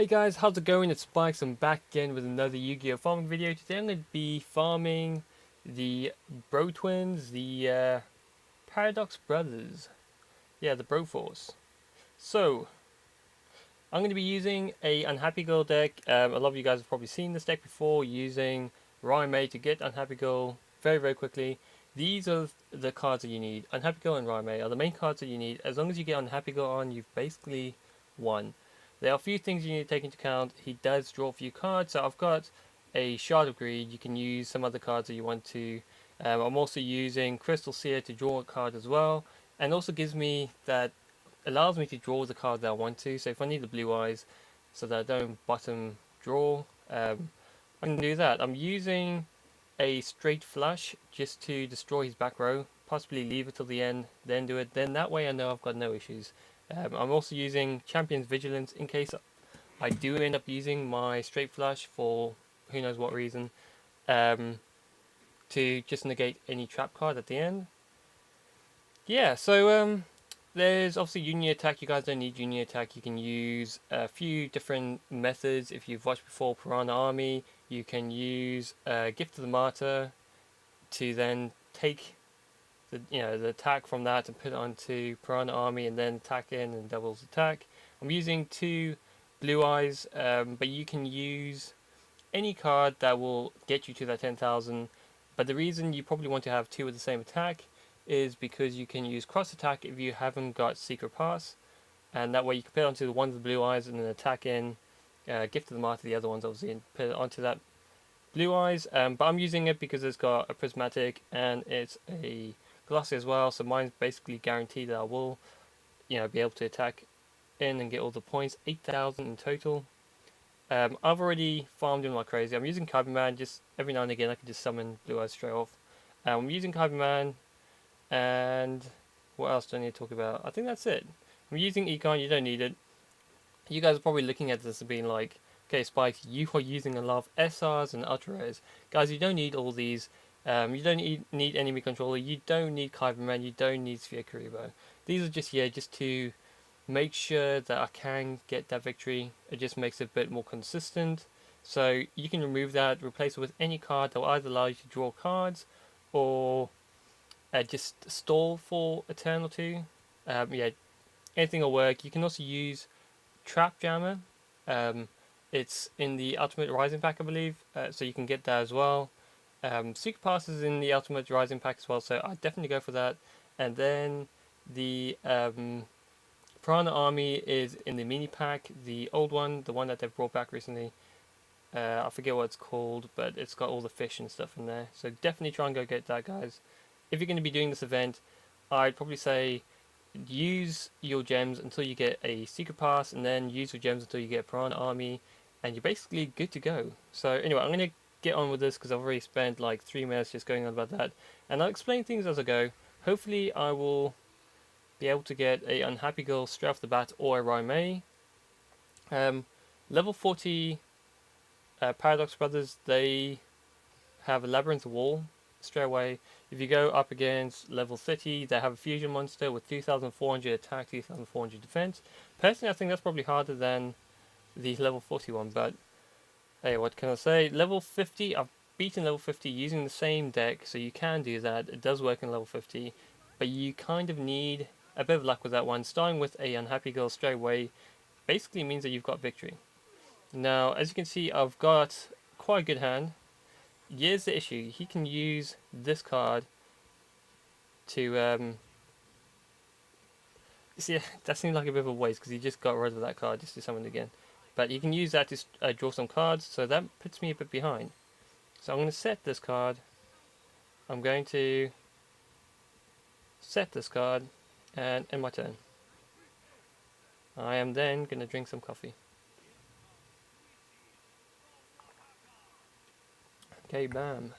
Hey guys, how's it going? It's Spikes. I'm back again with another Yu-Gi-Oh farming video. Today I'm going to be farming the Bro Twins, the Paradox Brothers. Yeah, the Bro Force. So, I'm going to be using a Unhappy Girl deck. A lot of you guys have probably seen this deck before, using Raimei to get Unhappy Girl very quickly. These are the cards that you need. Unhappy Girl and Raimei are the main cards that you need. As long as you get Unhappy Girl on, you've basically won. There are a few things you need to take into account. He does draw a few cards, so I've got a Shard of Greed. You can use some other cards that you want to. I'm also using Crystal Seer to draw a card as well, and also gives me that allows me to draw the card that I want to. So if I need the blue eyes, so that I don't bottom draw, I can do that. I'm using a straight flush just to destroy his back row, possibly leave it till the end, then do it. Then that way I know I've got no issues. I'm also using Champion's Vigilance in case I do end up using my straight flush for who knows what reason, to just negate any trap card at the end. Yeah, so there's obviously Union Attack. You guys don't need Union Attack. You can use a few different methods. If you've watched before Piranha Army, you can use Gift of the Martyr to then take the attack from that and put it onto Piranha Army and then attack in and doubles attack. I'm using two Blue Eyes, but you can use any card that will get you to that 10,000. But the reason you probably want to have two of the same attack is because you can use cross attack if you haven't got Secret Pass, and that way you can put it onto the one of the Blue Eyes and then attack in, Gift of the Martyr the other ones obviously, and put it onto that Blue Eyes. But I'm using it because it's got a prismatic and it's a glossy as well, so mine's basically guaranteed that I will, be able to attack in and get all the points, 8,000 in total. I've already farmed him like crazy. I'm using Kyberman, just every now and again I can just summon Blue Eyes straight off. I'm using Kyberman, and what else do I need to talk about? I think that's it. I'm using Econ, you don't need it. You guys are probably looking at this and being like, okay, Spike, you are using a lot of SRs and Ultra Rares. Guys, you don't need all these. You don't need enemy controller, you don't need Kyberman, you don't need Sphere Karibo. These are just to make sure that I can get that victory. It just makes it a bit more consistent. So you can remove that, replace it with any card that will either allow you to draw cards or just stall for a turn or two. Anything will work. You can also use Trap Jammer. It's in the Ultimate Rising pack, I believe, so you can get that as well. Secret Pass is in the Ultimate Rising pack as well, so I'd definitely go for that. And then the Piranha Army is in the mini pack, the old one, the one that they've brought back recently. I forget what it's called, but it's got all the fish and stuff in there. So definitely try and go get that, guys. If you're going to be doing this event, I'd probably say use your gems until you get a Secret Pass, and then use your gems until you get a Piranha Army, and you're basically good to go. So anyway, I'm going to get on with this because I've already spent like 3 minutes just going on about that, and I'll explain things as I go. Hopefully I will be able to get a Unhappy Girl straight off the bat or a Raimei. Level 40 Paradox Brothers, they have a Labyrinth Wall straight away. If you go up against level 30, they have a fusion monster with 2,400 attack, 2,400 defense. Personally, I think that's probably harder than the level 41, but hey, what can I say? Level 50, I've beaten level 50 using the same deck, so you can do that. It does work in level 50, but you kind of need a bit of luck with that one. Starting with a Unhappy Girl straight away basically means that you've got victory. Now, as you can see, I've got quite a good hand. Here's the issue. He can use this card to see, that seems like a bit of a waste because he just got rid of that card just to summon it again. But he can use that to draw some cards, so that puts me a bit behind. So I'm going to set this card. I'm going to set this card and end my turn. I am then going to drink some coffee. Okay, bam.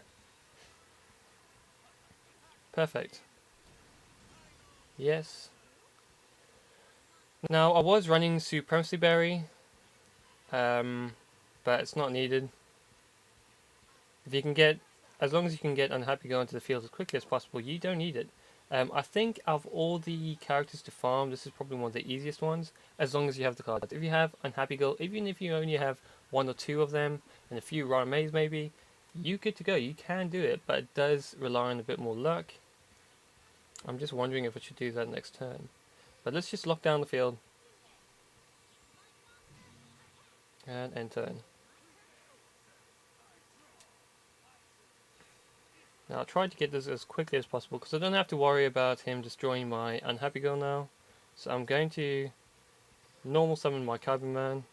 Perfect. Yes. Now, I was running Supremacy Berry, but it's not needed. If you can get, as long as you can get Unhappy Girl into the field as quickly as possible, you don't need it. I think of all the characters to farm, this is probably one of the easiest ones, as long as you have the cards. If you have Unhappy Girl, even if you only have one or two of them, and a few Ramays maybe, you good to go. You can do it, but it does rely on a bit more luck. I'm just wondering if I should do that next turn. But let's just lock down the field. And end turn. Now I'll try to get this as quickly as possible because I don't have to worry about him destroying my Unhappy Girl now. So I'm going to normal summon my Carbon Man,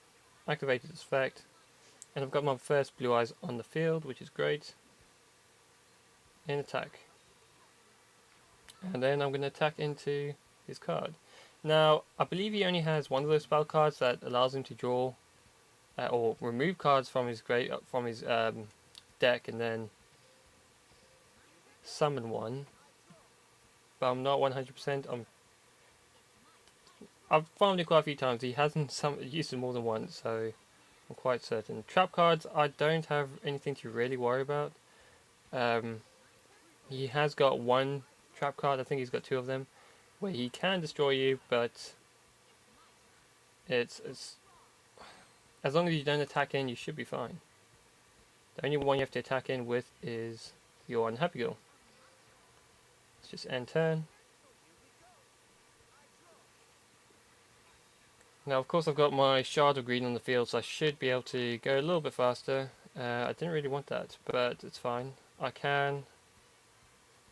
activate its effect, and I've got my first Blue Eyes on the field, which is great. In attack. And then I'm going to attack into his card. Now, I believe he only has one of those spell cards that allows him to draw or remove cards from his deck and then summon one. But I'm not 100%. I've found it quite a few times. He hasn't used it more than once, so I'm quite certain. Trap cards, I don't have anything to really worry about. He has got one trap card. I think he's got two of them, where he can destroy you, but it's as long as you don't attack in, you should be fine. The only one you have to attack in with is your Unhappy Girl. Let's just end turn. Now, of course, I've got my Shard of Green on the field, so I should be able to go a little bit faster. I didn't really want that, but it's fine. I can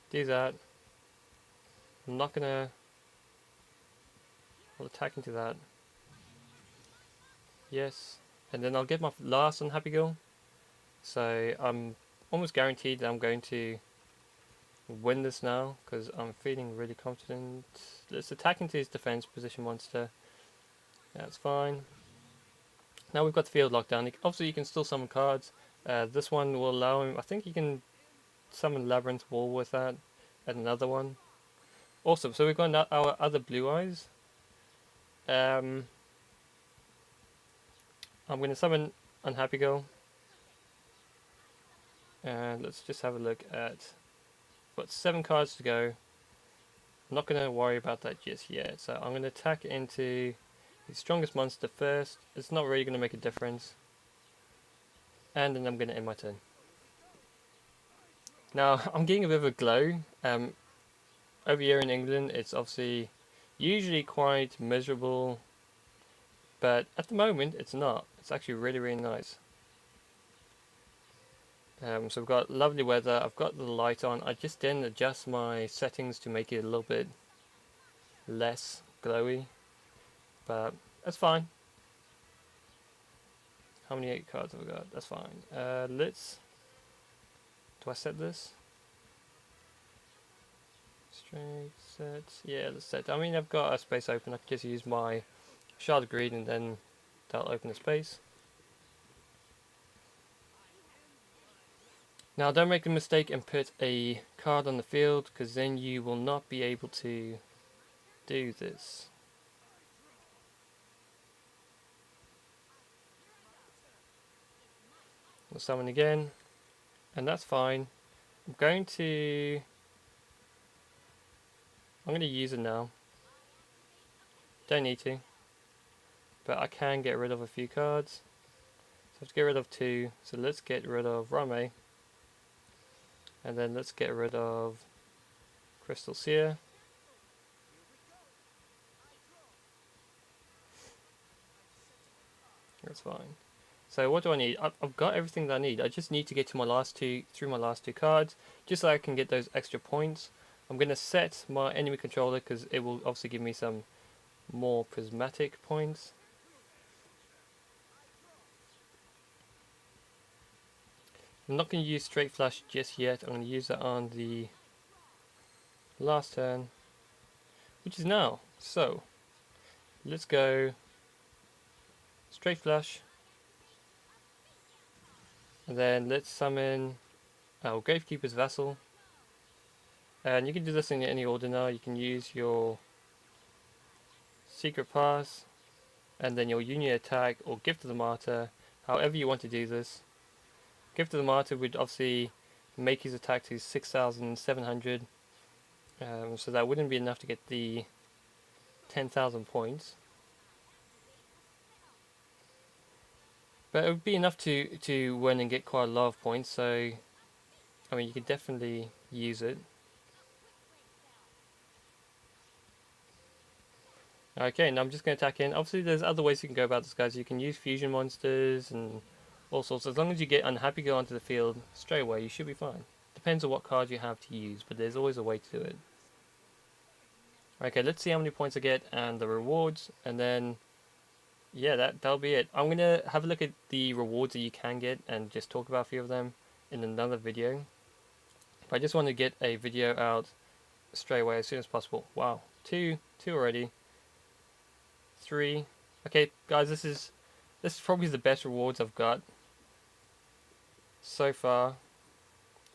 do that. I'm not gonna attack into that. Yes, and then I'll get my last Unhappy Girl. So I'm almost guaranteed that I'm going to win this now because I'm feeling really confident. Let's attack into his defense position monster. That's fine. Now we've got the field locked down. Obviously, you can still summon cards. This one will allow him. I think you can summon Labyrinth Wall with that, and another one. Awesome. So we've got our other Blue Eyes. I'm going to summon Unhappy Girl. And let's just have a look at. Got 7 cards to go. I'm not going to worry about that just yet. So I'm going to attack into the strongest monster first. It's not really going to make a difference. And then I'm going to end my turn. Now, I'm getting a bit of a glow. Over here in England, it's obviously usually quite miserable. But at the moment, it's not. It's actually really, really nice. So we've got lovely weather. I've got the light on. I just didn't adjust my settings to make it a little bit less glowy. But that's fine. How many 8 cards have I got? That's fine. Let's... Do I set this? Straight set. Yeah, let's set. I mean, I've got a space open. I can just use my Shard of Greed and then that'll open the space. Now, don't make the mistake and put a card on the field because then you will not be able to do this. We'll summon again, and that's fine. I'm going to use it now. Don't need to, but I can get rid of a few cards. So I have to get rid of 2. So let's get rid of Rame, and then let's get rid of Crystal Seer. That's fine. So what do I need? I've got everything that I need. I just need to get to my last 2 cards, just so I can get those extra points. I'm going to set my enemy controller because it will obviously give me some more prismatic points. I'm not going to use Straight Flash just yet. I'm going to use that on the last turn, which is now. So let's go Straight Flash. And then let's summon our Gravekeeper's Vassal. And you can do this in any order now. You can use your Secret Pass, and then your Union Attack, or Gift of the Martyr, however you want to do this. Gift of the Martyr would obviously make his attack to 6,700. So that wouldn't be enough to get the 10,000 points. But it would be enough to win and get quite a lot of points, so I mean you could definitely use it. Okay, now I'm just going to attack in. Obviously there's other ways you can go about this, guys. You can use fusion monsters and all sorts. As long as you get unhappy go onto the field straight away, you should be fine. Depends on what card you have to use, but there's always a way to do it. Okay, let's see how many points I get and the rewards, and then yeah, that'll be it. I'm gonna have a look at the rewards that you can get and just talk about a few of them in another video. But I just want to get a video out straight away as soon as possible. Wow, two already, three. Okay, guys, this is probably the best rewards I've got so far.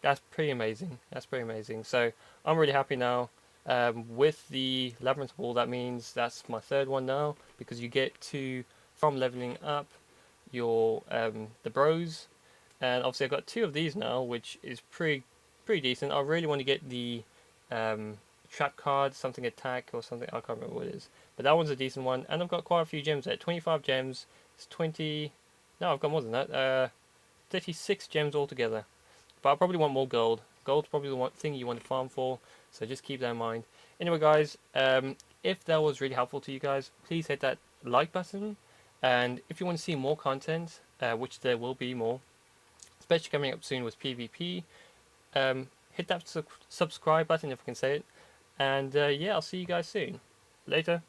That's pretty amazing. That's pretty amazing. So I'm really happy now. With the labyrinth ball, that means that's my third one now because you get to from leveling up your the bros, and obviously I've got two of these now, which is pretty decent. I really want to get the trap card, something attack or something. I can't remember what it is, but that one's a decent one, and I've got quite a few gems there. 25 gems. It's 20. No, I've got more than that. 36 gems altogether. But I probably want more gold. Gold's probably the one thing you want to farm for, so just keep that in mind. Anyway, guys, if that was really helpful to you guys, please hit that like button. And if you want to see more content, which there will be more, especially coming up soon with PvP, hit that subscribe button if I can say it. And yeah, I'll see you guys soon. Later.